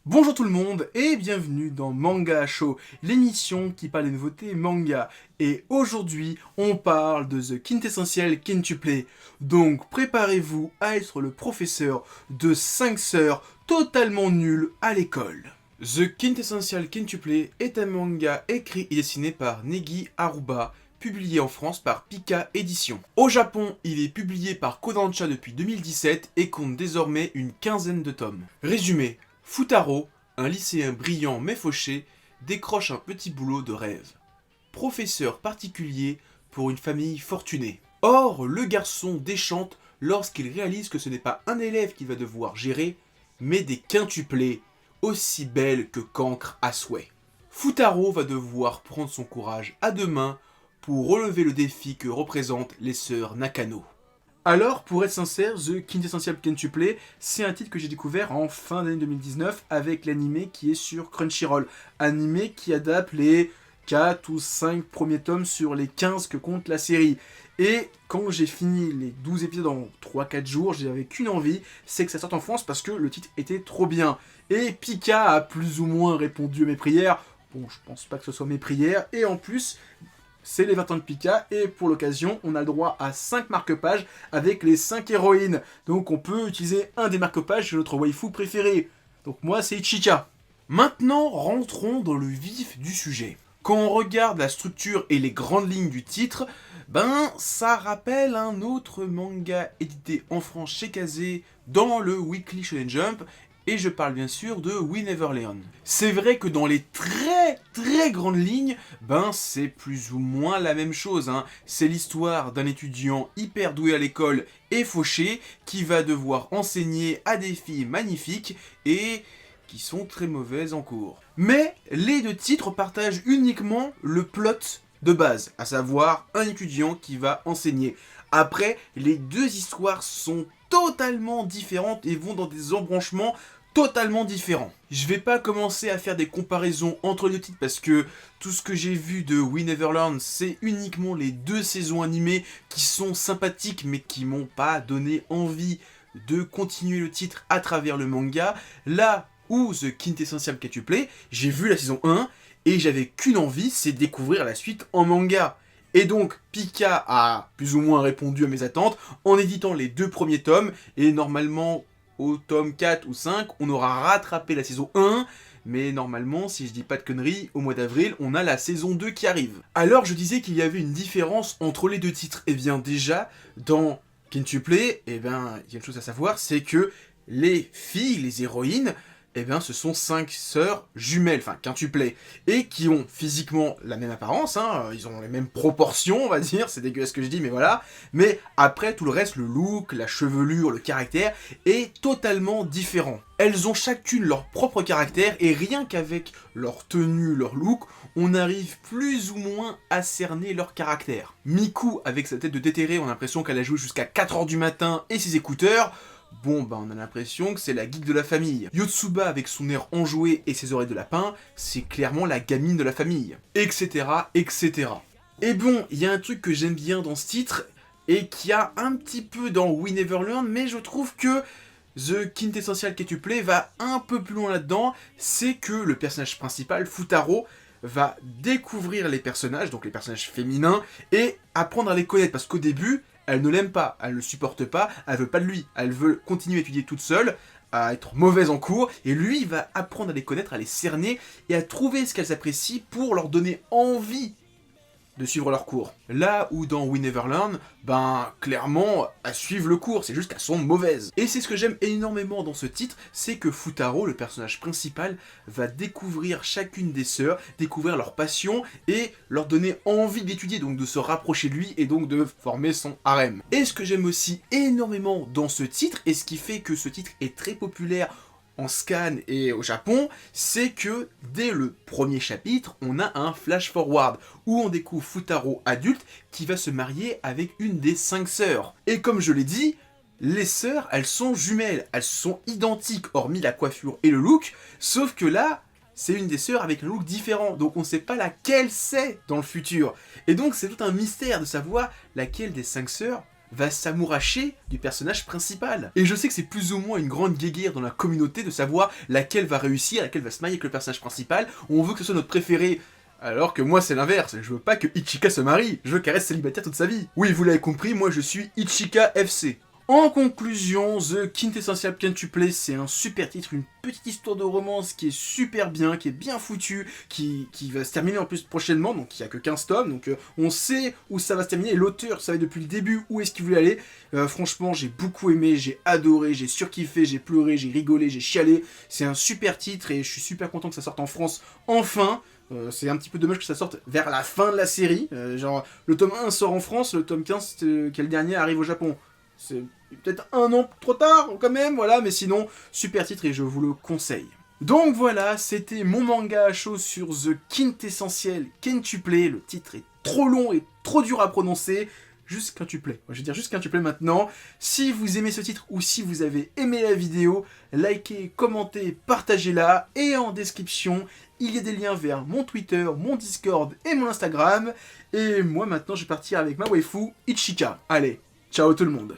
Bonjour tout le monde et bienvenue dans Manga Show, l'émission qui parle des nouveautés manga. Et aujourd'hui, on parle de The Quintessential Quintuplé. Donc préparez-vous à être le professeur de 5 sœurs totalement nulles à l'école. The Quintessential Quintuplé est un manga écrit et dessiné par Negi Aruba, publié en France par Pika Édition. Au Japon, il est publié par Kodansha depuis 2017 et compte désormais une quinzaine de tomes. Résumé. Futaro, un lycéen brillant mais fauché, décroche un petit boulot de rêve. Professeur particulier pour une famille fortunée. Or, le garçon déchante lorsqu'il réalise que ce n'est pas un élève qu'il va devoir gérer, mais des quintuplés, aussi belles que cancres à souhait. Futaro va devoir prendre son courage à deux mains pour relever le défi que représentent les sœurs Nakano. Alors, pour être sincère, The Quintessential Quintuplé, c'est un titre que j'ai découvert en fin d'année 2019 avec l'animé qui est sur Crunchyroll. Animé qui adapte les 4 ou 5 premiers tomes sur les 15 que compte la série. Et quand j'ai fini les 12 épisodes en 3-4 jours, j'avais qu'une envie, c'est que ça sorte en France parce que le titre était trop bien. Et Pika a plus ou moins répondu à mes prières. Bon, je pense pas que ce soit mes prières. Et en plus, c'est les 20 ans de Pika, et pour l'occasion, on a le droit à 5 marque-pages avec les 5 héroïnes. Donc on peut utiliser un des marque-pages de notre waifu préférée. Donc moi, c'est Ichika. Maintenant, rentrons dans le vif du sujet. Quand on regarde la structure et les grandes lignes du titre, ça rappelle un autre manga édité en France chez Kazé dans le Weekly Shonen Jump, et je parle bien sûr de We Never Learn. C'est vrai que dans les très grandes lignes, c'est plus ou moins la même chose. C'est l'histoire d'un étudiant hyper doué à l'école et fauché qui va devoir enseigner à des filles magnifiques et qui sont très mauvaises en cours. Mais les deux titres partagent uniquement le plot de base, à savoir un étudiant qui va enseigner. Après, les deux histoires sont totalement différentes et vont dans des embranchements totalement différents. Je vais pas commencer à faire des comparaisons entre les deux titres parce que tout ce que j'ai vu de We Never Learn, c'est uniquement les deux saisons animées qui sont sympathiques mais qui m'ont pas donné envie de continuer le titre à travers le manga. Là où The Quintessential Quintuplé, j'ai vu la saison 1 et j'avais qu'une envie, c'est de découvrir la suite en manga. Et donc, Pika a plus ou moins répondu à mes attentes en éditant les deux premiers tomes, et normalement, au tome 4 ou 5, on aura rattrapé la saison 1, mais normalement, si je dis pas de conneries, au mois d'avril, on a la saison 2 qui arrive. Alors, je disais qu'il y avait une différence entre les deux titres. Et bien déjà, dans Quintuplé, il y a une chose à savoir, c'est que les filles, les héroïnes, ce sont 5 sœurs jumelles, enfin quintuplées, et qui ont physiquement la même apparence, ils ont les mêmes proportions, on va dire, c'est dégueulasse ce que je dis, mais voilà. Mais après, tout le reste, le look, la chevelure, le caractère, est totalement différent. Elles ont chacune leur propre caractère, et rien qu'avec leur tenue, leur look, on arrive plus ou moins à cerner leur caractère. Miku, avec sa tête de déterré, on a l'impression qu'elle a joué jusqu'à 4h du matin et ses écouteurs. On a l'impression que c'est la geek de la famille. Yotsuba, avec son air enjoué et ses oreilles de lapin, c'est clairement la gamine de la famille. Etc, etc. Et bon, il y a un truc que j'aime bien dans ce titre, et qui a un petit peu dans We Never Learn, mais je trouve que The Quintessential Quintuplé va un peu plus loin là-dedans, c'est que le personnage principal, Futaro, va découvrir les personnages, donc les personnages féminins, et apprendre à les connaître, parce qu'au début, elle ne l'aime pas, elle ne le supporte pas, elle veut pas de lui, elle veut continuer à étudier toute seule, à être mauvaise en cours, et lui, il va apprendre à les connaître, à les cerner, et à trouver ce qu'elles apprécient pour leur donner envie de suivre leur cours. Là où dans We Never Learn, clairement, elles suivent le cours, c'est juste qu'elles sont mauvaises. Et c'est ce que j'aime énormément dans ce titre, c'est que Futaro, le personnage principal, va découvrir chacune des sœurs, découvrir leur passion, et leur donner envie d'étudier, donc de se rapprocher de lui, et donc de former son harem. Et ce que j'aime aussi énormément dans ce titre, et ce qui fait que ce titre est très populaire en scan et au Japon, c'est que dès le premier chapitre, on a un flash forward où on découvre Futaro adulte qui va se marier avec une des 5 sœurs. Et comme je l'ai dit, les sœurs, elles sont jumelles, elles sont identiques hormis la coiffure et le look, sauf que là, c'est une des sœurs avec un look différent, donc on ne sait pas laquelle c'est dans le futur. Et donc c'est tout un mystère de savoir laquelle des 5 sœurs va s'amouracher du personnage principal. Et je sais que c'est plus ou moins une grande guéguerre dans la communauté de savoir laquelle va réussir, laquelle va se marier avec le personnage principal. On veut que ce soit notre préféré. Alors que moi c'est l'inverse, je veux pas que Ichika se marie, je veux qu'elle reste célibataire toute sa vie. Oui, vous l'avez compris, moi je suis Ichika FC. En conclusion, The Quintessential Quintuplé, c'est un super titre, une petite histoire de romance qui est super bien, qui est bien foutue, qui va se terminer en plus prochainement, donc il n'y a que 15 tomes, donc on sait où ça va se terminer, et l'auteur savait depuis le début où est-ce qu'il voulait aller. Franchement, j'ai beaucoup aimé, j'ai adoré, j'ai surkiffé, j'ai pleuré, j'ai rigolé, j'ai chialé. C'est un super titre et je suis super content que ça sorte en France enfin. C'est un petit peu dommage que ça sorte vers la fin de la série. Genre, le tome 1 sort en France, le tome 15, qui est le dernier, arrive au Japon. C'est peut-être un an trop tard, quand même, voilà, mais sinon, super titre et je vous le conseille. Donc voilà, c'était mon manga à chaud sur The Quintessential Quintuplé. Le titre est trop long et trop dur à prononcer. Juste quintuplé. Je vais dire juste quintuplé maintenant. Si vous aimez ce titre ou si vous avez aimé la vidéo, likez, commentez, partagez-la. Et en description, il y a des liens vers mon Twitter, mon Discord et mon Instagram. Et moi maintenant, je vais partir avec ma waifu, Ichika. Allez, ciao tout le monde.